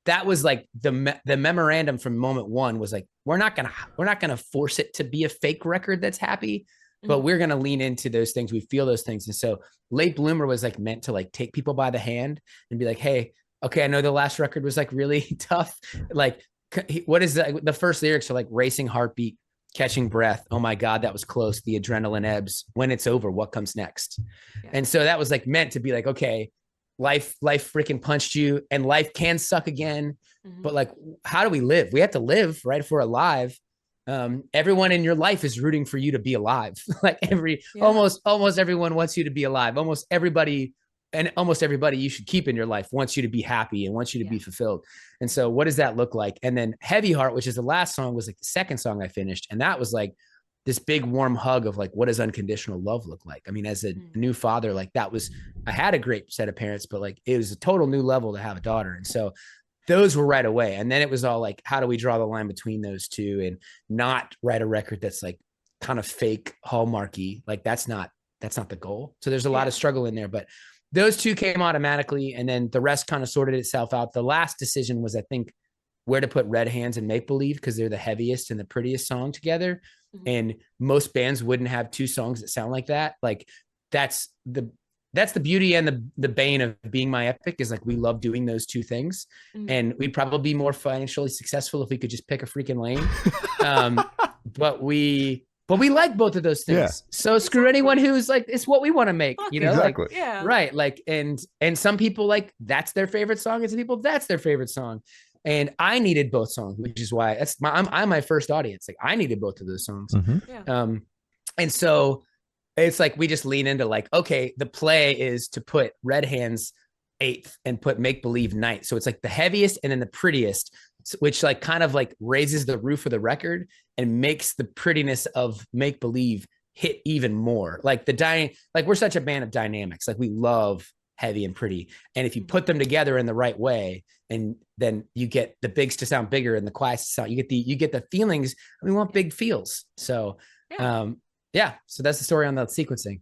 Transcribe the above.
that was like the memorandum from moment one was like, we're not gonna force it to be a fake record that's happy, but Mhm. we're gonna lean into those things. We feel those things. And so Late Bloomer was like meant to like take people by the hand and be like, hey, okay, I know the last record was like really tough. Like, what is the first lyrics are like racing heartbeat, catching breath. Oh my God, that was close. The adrenaline ebbs. When it's over, what comes next? Yeah. And so that was like meant to be like, okay, life freaking punched you and life can suck again. Mhm. But like, how do we live? We have to live, right? If we're alive. Everyone in your life is rooting for you to be alive. Like Yeah. almost everyone wants you to be alive. Almost everybody you should keep in your life wants you to be happy and wants you to Yeah. be fulfilled. And so what does that look like? And then Heavy Heart, which is the last song, was like the second song I finished. And that was like this big warm hug of like, what does unconditional love look like? I mean, as a Mm. new father, like I had a great set of parents, but like it was a total new level to have a daughter. And so those were right away. And then it was all like, how do we draw the line between those two and not write a record that's like kind of fake hallmarky? Like that's not the goal. So there's a lot Yeah. of struggle in there, but those two came automatically. And then the rest kind of sorted itself out. The last decision was, I think, where to put Red Hands and Make Believe, because they're the heaviest and the prettiest song together. Mhm. And most bands wouldn't have two songs that sound like that. Like that's the that's the beauty and the bane of being my epic is like we love doing those two things, Mhm. and we'd probably be more financially successful if we could just pick a freaking lane. Um, but we like both of those Yeah, things. So screw anyone Exactly. who's like, it's what we want to make, Fuck it. like exactly. Yeah. right, like and some people like that's their favorite song, and some people that's their favorite song. And I needed both songs, which is why I'm my first audience. Like I needed both of those songs. Mhm. Yeah. And so it's like we just lean into like, okay, the play is to put Red Hands eighth and put Make Believe ninth. So it's like the heaviest and then the prettiest, which like kind of like raises the roof of the record and makes the prettiness of Make Believe hit even more. Like like we're such a band of dynamics. Like we love heavy and pretty. And if you Mhm. put them together in the right way, and then you get the bigs to sound bigger and the quiets to sound, you get the feelings. We want big feels. So Yeah. um yeah, so that's the story on the sequencing.